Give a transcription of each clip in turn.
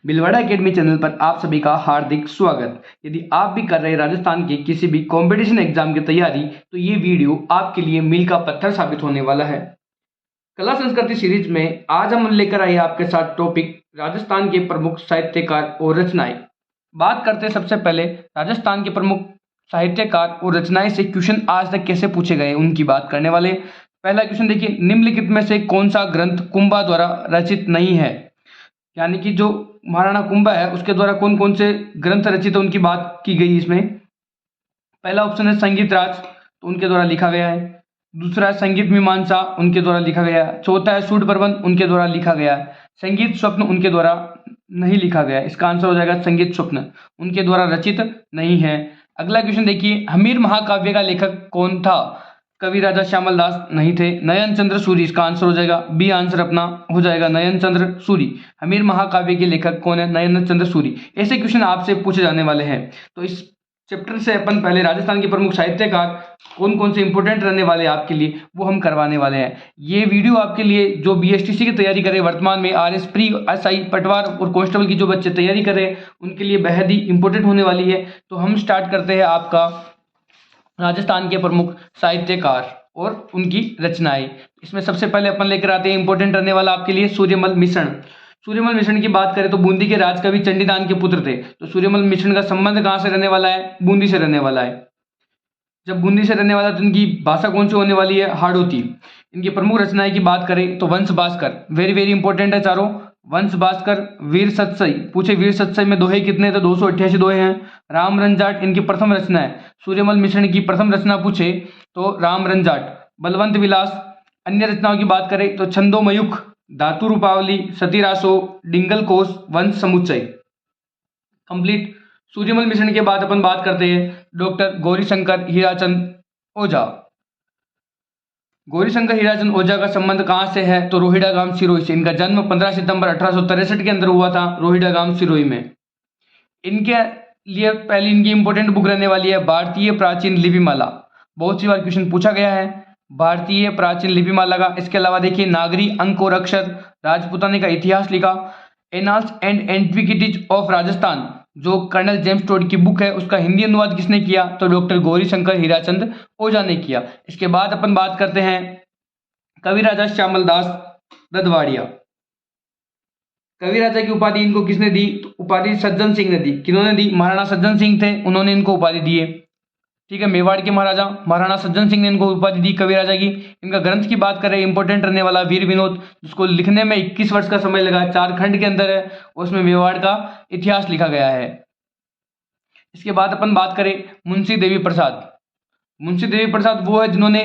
Bhilwara academy channel पर आप सभी का हार्दिक स्वागत। यदि आप भी कर रहे हैं राजस्थान के किसी भी कंपटीशन एग्जाम की तैयारी, तो ये वीडियो आपके लिए मील का पत्थर साबित होने वाला है। कला संस्कृति सीरीज में आज हम लेकर आए आपके साथ टॉपिक राजस्थान के प्रमुख साहित्यकार और रचनाएं। बात करते हैं सबसे पहले राजस्थान के प्रमुख साहित्यकार और रचनाएं से क्वेश्चन आज तक कैसे पूछे गए उनकी बात करने वाले। पहला क्वेश्चन देखिए, निम्नलिखित में से कौन सा ग्रंथ कुंभा द्वारा रचित नहीं है? यानी कि जो महाराणा कुंभा है उसके द्वारा कौन कौन से ग्रंथ रचित है उनकी बात की गई इसमें। पहला ऑप्शन है संगीत राज, तो उनके द्वारा लिखा गया है। दूसरा है संगीत मीमांसा, उनके द्वारा लिखा गया है। चौथा है सूड प्रबंध, उनके द्वारा लिखा गया है। संगीत स्वप्न उनके द्वारा नहीं लिखा गया है। इसका आंसर हो जाएगा संगीत स्वप्न, उनके द्वारा रचित नहीं है। अगला क्वेश्चन देखिए, हमीर महाकाव्य का लेखक कौन था? कवि राजा श्यामल दास नहीं थे। नयन चंद्र सूरी, इसका आंसर हो जाएगा बी, आंसर अपना हो जाएगा नयन चंद्र सूरी। हमीर महाकाव्य के लेखक कौन है? नयन चंद्र सूरी। ऐसे क्वेश्चन आपसे पूछे जाने वाले हैं। तो इस चैप्टर से अपन पहले राजस्थान के प्रमुख साहित्यकार कौन कौन से इंपोर्टेंट रहने वाले हैं आपके लिए, वो हम करवाने वाले हैं। ये वीडियो आपके लिए जो बीएसटीसी की तैयारी करे, वर्तमान में आरएस प्री, एसआई, पटवार और कांस्टेबल की जो बच्चे तैयारी कर रहे हैं उनके लिए बेहद ही इंपॉर्टेंट होने वाली है। तो हम स्टार्ट करते हैं आपका राजस्थान के प्रमुख साहित्यकार और उनकी रचनाएं। इसमें सबसे पहले अपन लेकर आते हैं इंपॉर्टेंट रहने वाला आपके लिए सूर्यमल मिश्रण। सूर्यमल मिश्रण की बात करें तो बूंदी के राजकवि चंडीदास के पुत्र थे। तो सूर्यमल मिश्रण का संबंध कहां से रहने वाला है? बूंदी से रहने वाला है। जब बूंदी से रहने वाला है तो इनकी भाषा कौन सी होने वाली है? हाड़ौती। इनकी प्रमुख रचनाएं की बात करें तो वंश भास्कर, वेरी वेरी इंपॉर्टेंट है चारों। वंश भास्कर, वीर सत्सई, पूछे वीर सत्सई में दोहे कितने? तो 288 दोहे हैं। राम रंजाट इनकी प्रथम रचना है। सूर्यमल मिश्रण की प्रथम रचना पूछे तो राम रंजाट। बलवंत विलास। अन्य रचनाओं की बात करें तो छंदोमयुख, धातु रूपावली, सतीरासो, डिंगल कोश, वंश समुच्चय। कंप्लीट। सूर्यमल मिश्रण के बाद अपन बात करते हैं डॉक्टर गौरीशंकर हीराचंद ओझा। गौरीशंकर हीराचंद ओझा का संबंध कहां से है? तो रोहिड़ा गांव सिरोही से। इनका जन्म 15 सितंबर 1863 के अंदर हुआ था, रोहिड़ा गांव सिरोही में। इनके लिए पहली इनकी इंपॉर्टेंट बुक रहने वाली है भारतीय प्राचीन लिपिमाला। बहुत सी बार क्वेश्चन पूछा गया है भारतीय प्राचीन लिपिमाला का। इसके अलावा देखिए नागरी अंक और अक्षर, राजपूताने का इतिहास लिखा। Annals and antiquities of Rajasthan, जो कर्नल जेम्स टोड की बुक है, उसका हिंदी अनुवाद किसने किया? तो डॉक्टर गौरीशंकर हीराचंद ओझा ने किया। इसके बाद अपन बात करते हैं कवि राजा श्यामल दास रदवाड़िया। कवि राजा की उपाधि इनको किसने दी? तो उपाधि सज्जन सिंह ने दी। किन्होंने दी? महाराणा सज्जन सिंह थे, उन्होंने इनको उपाधि दी है। ठीक है, मेवाड़ के महाराजा महाराणा सज्जन सिंह ने इनको उपाधि दी कवि राजा की। इनका ग्रंथ की बात करें इंपॉर्टेंट रहने वाला वीर विनोद, जिसको लिखने में 21 वर्ष का समय लगा, 4 खंड के अंदर है, उसमें मेवाड़ का इतिहास लिखा गया है। इसके बाद अपन बात करें मुंशी देवी प्रसाद। मुंशी देवी प्रसाद वो है जिन्होंने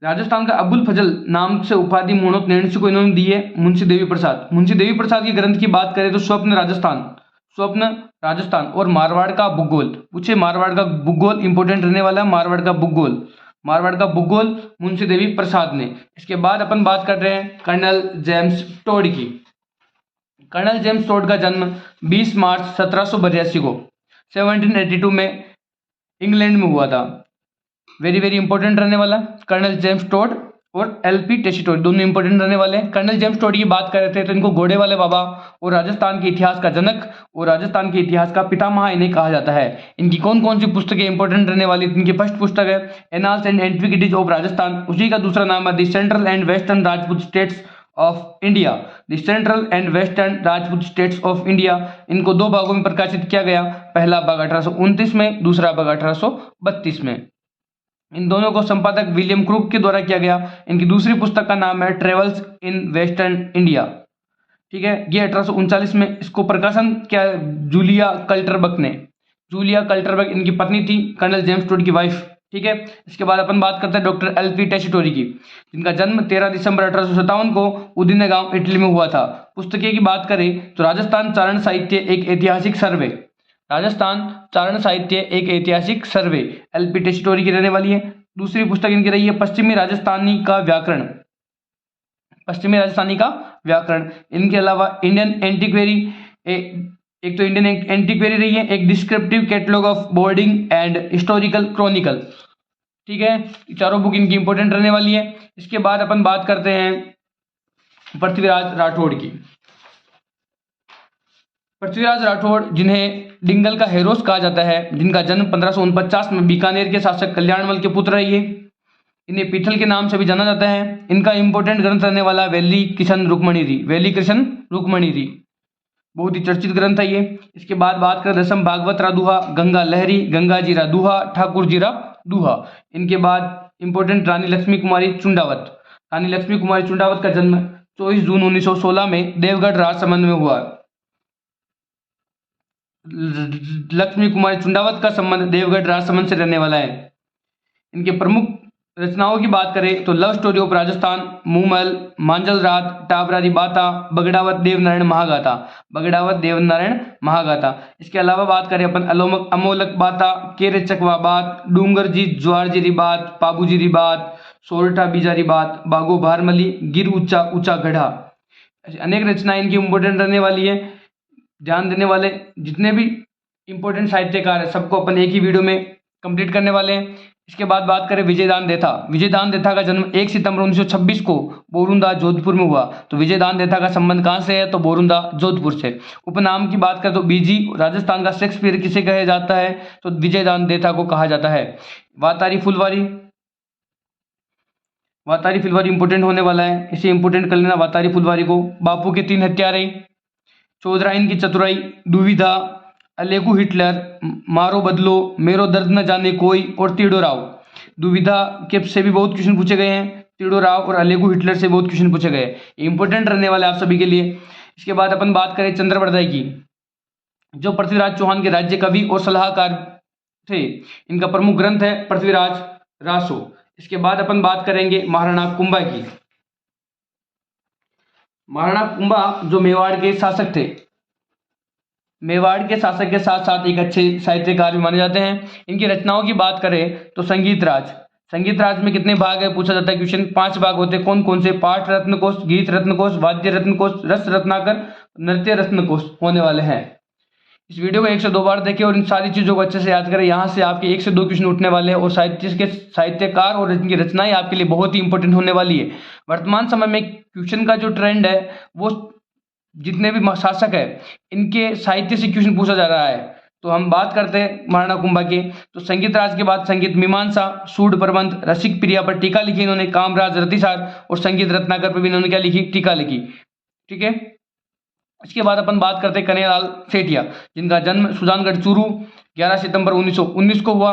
राजस्थान का अबुल फजल नाम से उपाधि मोहनोत नैणसी को इन्होंने दी है, मुंशी देवी प्रसाद। मुंशी देवी प्रसाद के ग्रंथ की बात करें तो स्वप्न राजस्थान, स्वप्न राजस्थान और मारवाड़ का भूगोल। पूछे मारवाड़ का भूगोल इंपॉर्टेंट रहने वाला है। मारवाड़ का भूगोल, मारवाड़ का भूगोल मुंशी देवी प्रसाद ने। इसके बाद अपन बात कर रहे हैं कर्नल जेम्स टोड की। कर्नल जेम्स टोड का जन्म 20 मार्च 1782 को 1782 में इंग्लैंड में हुआ था। वेरी वेरी इंपॉर्टेंट रहने वाला कर्नल जेम्स टोड और एलपी टेसिटोरी, दोनों इंपॉर्टेंट रहने वाले हैं। कर्नल जेम्स टोड की बात कर रहे थे तो इनको घोड़े वाले बाबा और राजस्थान के इतिहास का जनक और राजस्थान के इतिहास का पितामह इन्हें कहा जाता है। इनकी कौन कौन सी पुस्तकें इंपॉर्टेंट रहने वाली? इनकी फर्स्ट पुस्तक है annals and antiquities of Rajasthan, उसी का दूसरा नाम है the central and western Rajput states of India. The central and western Rajput states of India. इनको 2 भागों में प्रकाशित किया गया, पहला भाग 1829 में, दूसरा भाग 1832 में। इन दोनों को संपादक विलियम क्रूक के द्वारा किया गया। इनकी दूसरी पुस्तक का नाम है ट्रेवल्स इन वेस्टर्न इंडिया। ठीक है, ये 1839 में इसको प्रकाशन किया जूलिया कल्टरबक ने। जूलिया कल्टरबक इनकी पत्नी थी, कर्नल जेम्स टोड की वाइफ। ठीक है, इसके बाद अपन बात करते हैं डॉक्टर एलपी टेसिटोरी की, जिनका जन्म 13 दिसंबर 1857 को उदिने गांव इटली में हुआ था। पुस्तकें की बात करें तो राजस्थान चारण साहित्य एक ऐतिहासिक सर्वे, राजस्थान चारण साहित्य एक ऐतिहासिक सर्वे एलपी टेसिटोरी की रहने वाली है। दूसरी पुस्तक इनकी रही है पश्चिमी राजस्थानी का व्याकरण, पश्चिमी राजस्थानी का व्याकरण। इनके अलावा इंडियन एंटिक्वेरी, एक तो इंडियन एंटिक्वेरी रही है, एक descriptive catalogue of boarding and historical Chronicle. ठीक है, चारों बुक इनकी इंपॉर्टेंट रहने वाली है। इसके बाद अपन बात करते हैं पृथ्वीराज राठौड़ की। पृथ्वीराज राठौड़, जिन्हें डिंगल का हेरोस कहा जाता है, जिनका जन्म 1549 में बीकानेर के शासक कल्याणमल के पुत्र रहे। इन्हें पीथल के नाम से भी जाना जाता है। इनका इंपॉर्टेंट ग्रंथ रहने वाला वेली किशन रुक्मणी, वेली कृष्ण रुक्मणी, बहुत ही चर्चित ग्रंथ है ये। इसके बाद बात करें दसम भागवत रा दूहा, गंगा लहरी, गंगा जी रा दूहा, ठाकुर जी रा दूहा। इनके बाद इंपॉर्टेंट रानी लक्ष्मी कुमारी चुंडावत। रानी लक्ष्मी कुमारी चुंडावत का जन्म 24 जून 1916 में देवगढ़ राजसमंद में हुआ। लक्ष्मी कुमारी चुंडावत का संबंध देवगढ़ राजसमंद से रहने वाला है। इनके प्रमुख रचनाओं की बात करें तो love story of Rajasthan, Moomal, मांजल रात, टाबरारी बाता, बगड़ावत देवनारायण महागाथा, बगड़ावत देवनारायण महागाथा। इसके अलावा बात करें अपन अमोलक बाता, केरे चकवा बात, डूंगर जी ज्वार जी री बात, पाबू जी री बात, सोरठा बीजारी बात, बागो भारमली, गिर ऊंचा ऊंचा गढ़ा। अनेक रचनाएं इनकी इंपोर्टेंट रहने वाली है। ध्यान देने वाले जितने भी इंपॉर्टेंट साहित्यकार है सबको अपन एक ही वीडियो में कंप्लीट करने वाले हैं। इसके बाद बात करें विजयदान देथा। विजयदान देथा का जन्म 1 सितंबर 1926 को बोरुंदा जोधपुर में हुआ। तो विजयदान देथा का संबंध कहाँ से है, तो बोरुंदा जोधपुर से। उपनाम की बात करें तो बीजी, राजस्थान का शेक्सपियर किसे कहा जाता है, तो विजयदान देथा को कहा जाता है। वातारी फुलवारी, वातारी फुलवारी इंपोर्टेंट होने वाला है, इसे इंपोर्टेंट कर लेना वातारी फुलवारी को। बापू के 3 हत्यारे, चौधराइन की चतुराई, दुविधा, अलेगू हिटलर, मारो बदलो, मेरो दर्द न जाने कोई और तीड़ो राव। दुविधा के से भी बहुत क्वेश्चन पूछे गए हैं, तीड़ो राव और अलेगू हिटलर से बहुत क्वेश्चन पूछे गए, इंपॉर्टेंट रहने वाले आप सभी के लिए। इसके बाद अपन बात करें चंद्रवरदाई की, जो पृथ्वीराज चौहान के राज्य कवि और सलाहकार थे। इनका प्रमुख ग्रंथ है पृथ्वीराज रासो। इसके बाद अपन बात करेंगे महाराणा कुंभा की। महाराणा कुंभा जो मेवाड़ के शासक थे, मेवाड़ के शासक के साथ साथ एक अच्छे साहित्यकार भी माने जाते हैं। इनकी रचनाओं की बात करें तो संगीत राज, संगीत राज में कितने भाग है पूछा जाता है क्वेश्चन, 5 भाग होते हैं। कौन कौन से, पाठ रत्न कोश, गीत रत्न कोश, वाद्य रत्न कोश, रस रत्नाकर, नृत्य रत्न कोश होने वाले हैं। इस वीडियो को 1 से 2 बार देखें और इन सारी चीजों को अच्छे से याद करें। यहाँ से आपके 1 से 2 क्वेश्चन उठने वाले हैं और साहित्यकार और इनकी रचनाएं आपके लिए बहुत ही इंपॉर्टेंट होने वाली है। वर्तमान समय में क्वेश्चन का जो ट्रेंड है वो जितने भी शासक है इनके साहित्य से क्वेश्चन पूछा जा रहा है। तो हम बात करते हैं महाराणा कुंभा के, तो संगीत राज के बाद संगीत मीमांसा, सूड प्रबंध, रसिक प्रिया पर टीका लिखी इन्होंने, कामराज रतिसार और संगीत रत्नाकर पर भी इन्होंने क्या लिखी, टीका लिखी। ठीक है। इसके बाद अपन बात करते हैं कन्हैयालाल सेठिया, जिनका जन्म सुजानगढ़ चूरू 11 सितंबर 1919 को हुआ।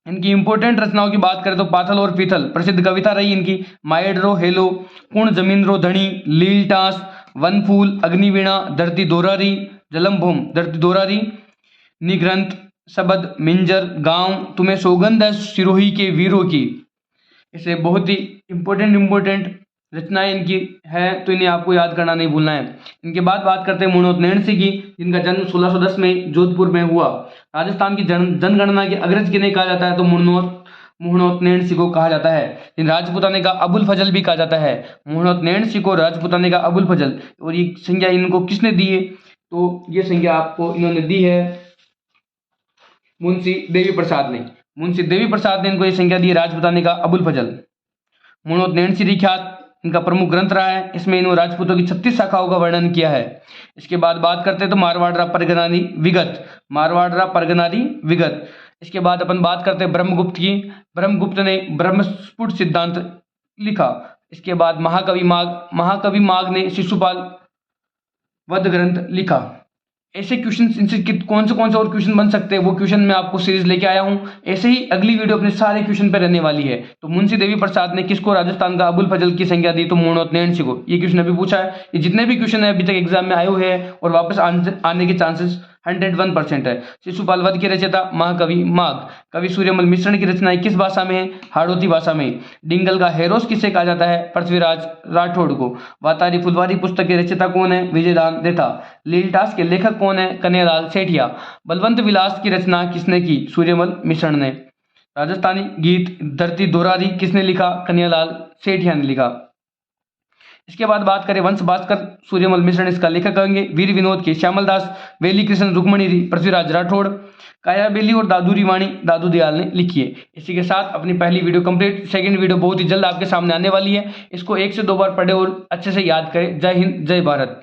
इनकी इंपोर्टेंट रचनाओं की बात करें तो पाथल और पीथल प्रसिद्ध कविता रही इनकी, माएडरो हेलो, कुण जमीनरो धनी, लील टास, वन फूल, अग्निवीणा, धरती दोरारी, जलमभूम, धरती दोरारी, निग्रंथ, शबद, मिंजर, गांव, तुम्हें सौगंध है सिरोही के वीरों की। इसे बहुत ही इंपॉर्टेंट रचनाएं इनकी है, तो इन्हें आपको याद करना नहीं भूलना है। इनके बाद बात करते हैं मुणोत नैणसी की, जिनका जन्म 1610 में जोधपुर में हुआ। राजस्थान की जनगणना के अग्रज किन्हें कहा जाता है, तो मुणोत नैणसी को कहा जाता है। इन राजपुताने का अबुल फजल भी कहा जाता है। मुणोत नैणसी को राजपुताने का अबुल फजल, और ये संज्ञा इनको किसने दी है, तो ये संज्ञा आपको इन्होंने दी है मुंशी देवी प्रसाद ने। मुंशी देवी प्रसाद ने इनको ये संज्ञा दी है राजपुताने का अबुल फजल। मुणोत नैणसी रिख्यात इनका प्रमुख ग्रंथ रहा है, इसमें इन्होंने राजपूतों की 36 शाखाओं का वर्णन किया है। इसके बाद बात करते हैं तो मारवाड़रा परगनारी विगत, मारवाड़रा परगनारी विगत। इसके बाद अपन बात करते हैं ब्रह्मगुप्त की। ब्रह्मगुप्त ने ब्रह्मस्फुट सिद्धांत लिखा। इसके बाद महाकवि माघ ने शिशुपाल वध ग्रंथ लिखा। ऐसे क्वेश्चन इनसे कौन से और क्वेश्चन बन सकते हैं वो क्वेश्चन मैं आपको सीरीज लेके आया हूं। ऐसे ही अगली वीडियो अपने सारे क्वेश्चन पे रहने वाली है। तो मुंशी देवी प्रसाद ने किसको राजस्थान का अबुल फजल की संज्ञा दी, तो मुणोत नैणसी को। ये क्वेश्चन अभी पूछा है। ये जितने भी क्वेश्चन है अभी तक एग्जाम में आए हुए हैं और वापस आने के चांसेस 101% है। शिशुपाल वध के रचयिता महाकवि माघ। कवि सूर्यमल मिश्रण की रचनाएं किस भाषा में है, हाड़ौती भाषा में। डिंगल का हेरोस किसे कहा जाता है, पृथ्वीराज राठौड़ को। वातारी फुलवारी पुस्तक के रचयिता कौन है, विजयदान देथा। लीलटास के लेखक कौन है, कन्हैयालाल सेठिया। बलवंत विलास की रचना किसने की, सूर्यमल मिश्रण ने। राजस्थानी गीत धरती दोरारी किसने लिखा, कन्हैयालाल सेठिया ने लिखा। इसके बाद बात करें वंश भास्कर, सूर्यमल मिश्रण इसका लेखक कहेंगे। वीर विनोद के श्यामल दास, वेली कृष्ण रुक्मणी, पृथ्वीराज राठौड़। काया बेली और दादूरी वाणी दादू दयाल ने लिखी है। इसी के साथ अपनी पहली वीडियो कंप्लीट। सेकंड वीडियो बहुत ही जल्द आपके सामने आने वाली है। इसको 1 से 2 बार पढ़े और अच्छे से याद करें। जय हिंद, जय भारत।